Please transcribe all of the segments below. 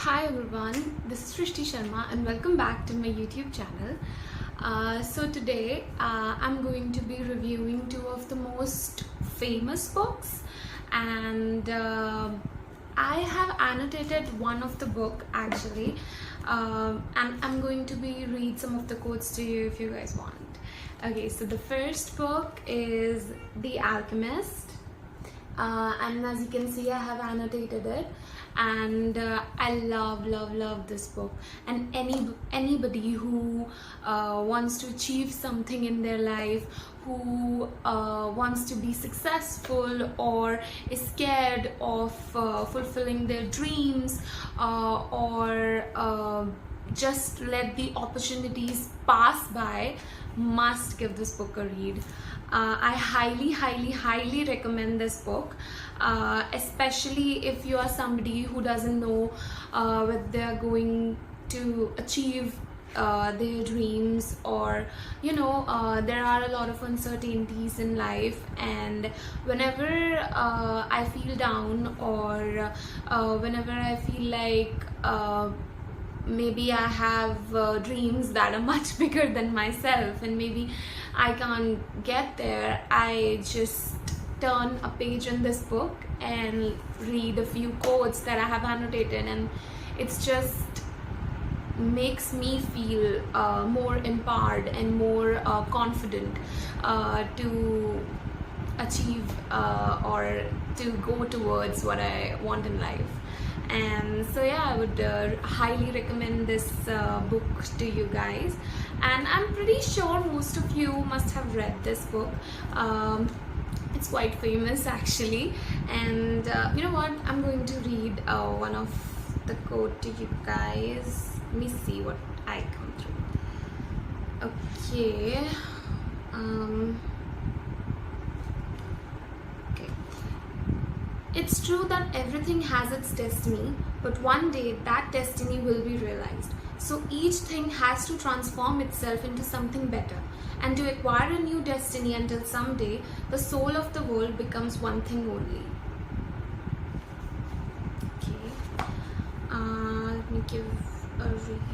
Hi everyone, this is Srishti Sharma and welcome back to my YouTube channel. So today I'm going to be reviewing two of the most famous books, and I have annotated one of the book actually, and I'm going to be read some of the quotes to you if you guys want. Okay, so the first book is The Alchemist, and as you can see I have annotated it, and I love this book. And anybody who wants to achieve something in their life, who wants to be successful or is scared of fulfilling their dreams, or just let the opportunities pass by, must give this book a read. I highly recommend this book, especially if you are somebody who doesn't know whether they are going to achieve their dreams, or there are a lot of uncertainties in life. And whenever I feel down, or whenever I feel like maybe I have dreams that are much bigger than myself and maybe I can't get there, I just turn a page in this book and read a few quotes that I have annotated, and it's just makes me feel more empowered and more confident to achieve or to go towards what I want in life. And so yeah, I would highly recommend this book to you guys, and I'm pretty sure most of you must have read this book. It's quite famous actually, and you know what, I'm going to read one of the quote to you guys. Let me see what I come through. Okay. It's true that everything has its destiny, but one day that destiny will be realized. So each thing has to transform itself into something better, and to acquire a new destiny until someday the soul of the world becomes one thing only. Okay, let me give a read.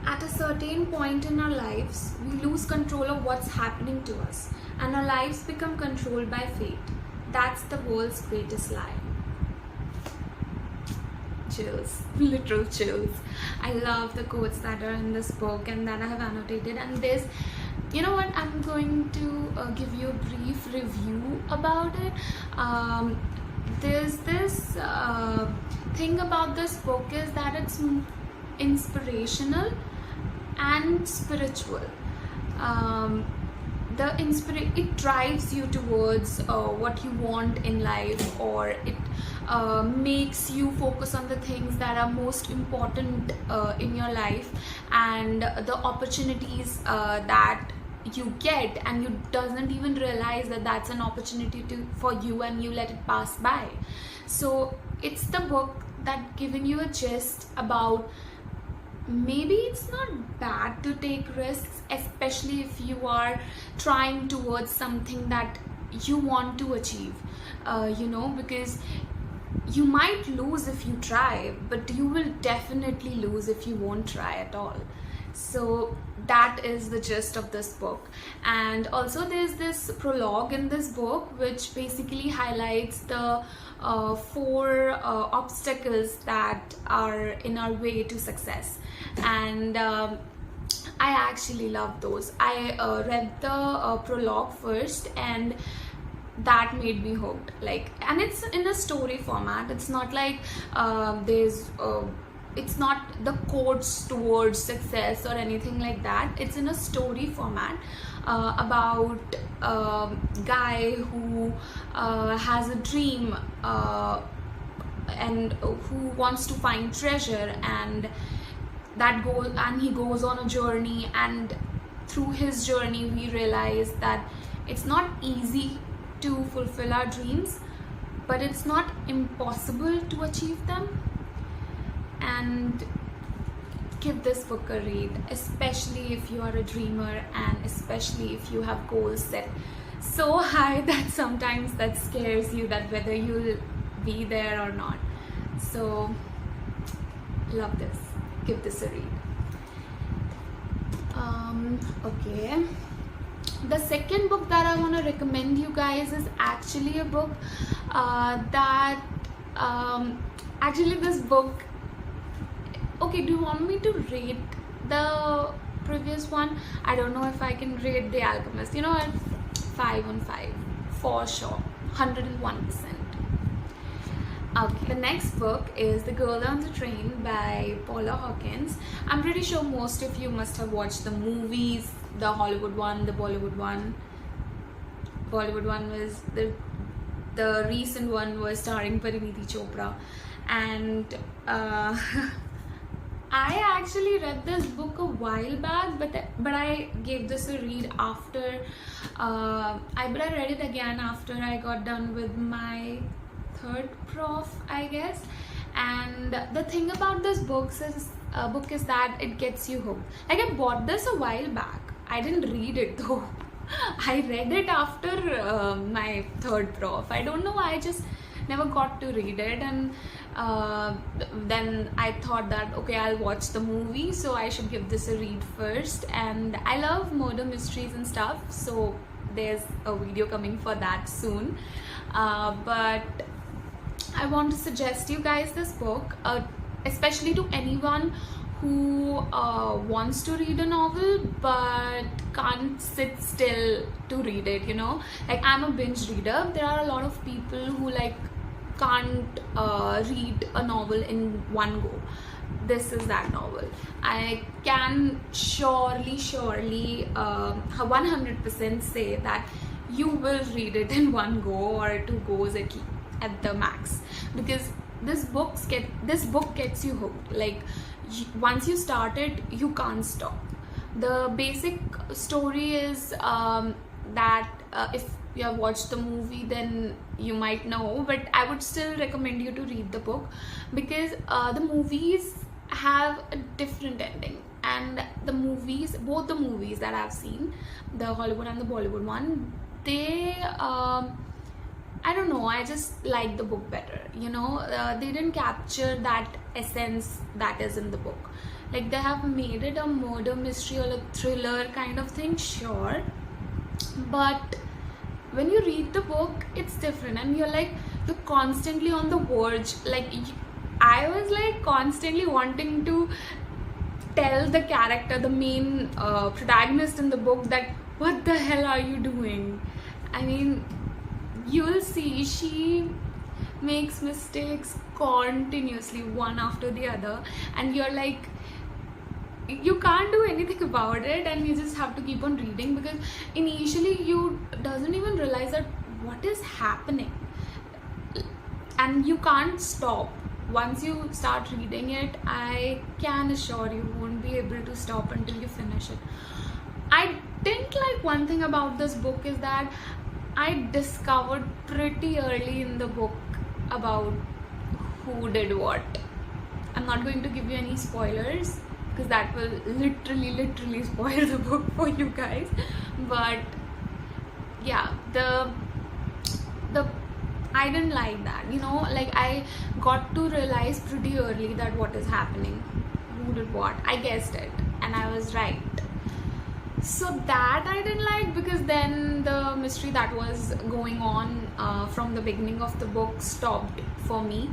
At a certain point in our lives, we lose control of what's happening to us, and our lives become controlled by fate. That's the world's greatest lie. Chills, literal chills. I love the quotes that are in this book and that I have annotated. And this, you know what, I'm going to give you a brief review about it. There's this thing about this book is that it's inspirational and spiritual. It drives you towards what you want in life, or it makes you focus on the things that are most important in your life, and the opportunities that you get, and you doesn't even realize that that's an opportunity for you, and you let it pass by. So it's the book that giving you a gist about maybe it's not bad to take risks, especially if you are trying towards something that you want to achieve, because you might lose if you try, but you will definitely lose if you won't try at all. So that is the gist of this book. And also there's this prologue in this book which basically highlights the 4 obstacles that are in our way to success, and I actually love those. I read the prologue first, and that made me hooked. And it's in a story format. It's not like it's not the quotes towards success or anything like that. It's in a story format about a guy who has a dream and who wants to find treasure, and he goes on a journey, and through his journey we realize that it's not easy to fulfill our dreams, but it's not impossible to achieve them. And give this book a read, especially if you are a dreamer, and especially if you have goals set so high that sometimes that scares you, that whether you'll be there or not. So love this, give this a read. Okay, the second book that I want to recommend you guys is actually a book that actually this book, okay, do you want me to rate the previous one? I don't know if I can rate The Alchemist. You know what, 5 on 5 for sure, 101%. Okay, the next book is The Girl on the Train by Paula Hawkins. I'm pretty sure most of you must have watched the movies, the Hollywood one, the Bollywood one. Bollywood one was the recent one was starring Pariniti Chopra, and I actually read this book a while back, but I gave this a read after I read it again after I got done with my third prof, I guess. And the thing about this book is that it gets you hooked. Like, I bought this a while back, I didn't read it though. I read it after my third prof. I don't know why, I just never got to read it. And then I thought that okay, I'll watch the movie, so I should give this a read first. And I love murder mysteries and stuff, so there's a video coming for that soon. But I want to suggest you guys this book, especially to anyone who wants to read a novel but can't sit still to read it, you know. Like, I'm a binge reader. There are a lot of people who like can't read a novel in one go. This is that novel. I can surely 100% say that you will read it in one go or 2 goes at the max, because this book gets you hooked. Like, once you start it, you can't stop. The basic story is that if you have watched the movie, then you might know, but I would still recommend you to read the book, because the movies have a different ending. And both the movies that I've seen, the Hollywood and the Bollywood one, they I don't know, I just like the book better, you know. They didn't capture that essence that is in the book. Like, they have made it a murder mystery or a thriller kind of thing, sure, but when you read the book, it's different, and you're constantly on the verge. Like, I was like constantly wanting to tell the character, the main protagonist in the book, that what the hell are you doing? I mean, you'll see she makes mistakes continuously, one after the other, and you're like, you can't do anything about it, and you just have to keep on reading, because initially you doesn't even realize that what is happening, and you can't stop. Once you start reading it, I can assure you won't be able to stop until you finish it. I didn't like one thing about this book is that I discovered pretty early in the book about who did what. I'm not going to give you any spoilers, because that will literally spoil the book for you guys. But yeah, the I didn't like that, you know. Like, I got to realize pretty early that what is happening, who did what. I guessed it, and I was right. So that I didn't like, because then the mystery that was going on from the beginning of the book stopped for me.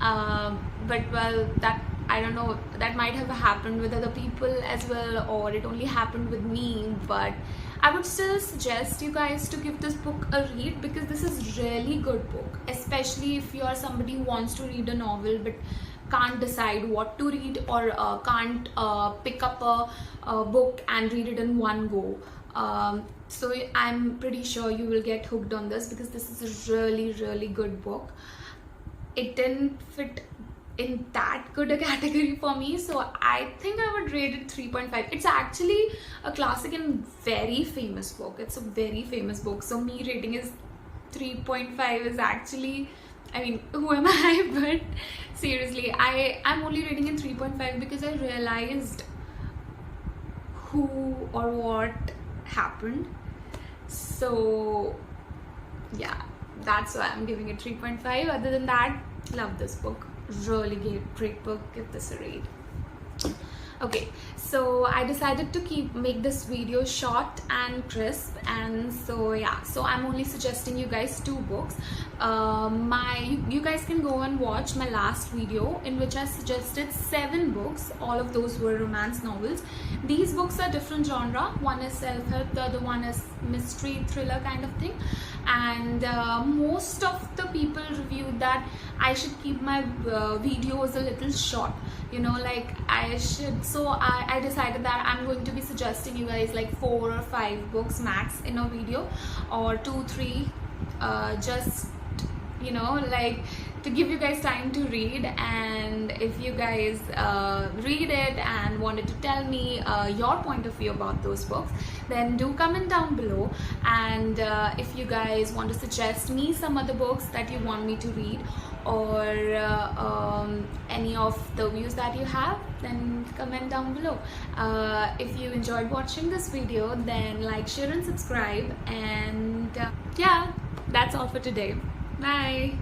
But well, that, I don't know, that might have happened with other people as well, or it only happened with me. But I would still suggest you guys to give this book a read, because this is really good book, especially if you are somebody who wants to read a novel but can't decide what to read, or can't pick up a book and read it in one go. So I'm pretty sure you will get hooked on this, because this is a really good book. It didn't fit in that good a category for me, so I think I would rate it 3.5. It's actually a classic and very famous book. It's a very famous book, so me rating is 3.5 is actually, I mean, who am I? But seriously, I'm only rating it 3.5 because I realized who or what happened. So yeah, that's why I'm giving it 3.5. Other than that, love this book. Really great book. Give this a read. Okay, so I decided to make this video short and crisp, and so yeah, so I'm only suggesting you guys 2 books. You guys can go and watch my last video in which I suggested 7 books. All of those were romance novels. These books are different genre. One is self-help, the other one is mystery thriller kind of thing. And most of the people reviewed that I should keep my videos a little short, you know, like I should. So I decided that I'm going to be suggesting you guys like 4 or 5 books max in a video, or 2, 3, just, you know, like to give you guys time to read. And if you guys read it and wanted to tell me your point of view about those books, then do comment down below. And if you guys want to suggest me some other books that you want me to read, or any of the views that you have, then comment down below. If you enjoyed watching this video, then like, share and subscribe. And yeah, that's all for today. Bye.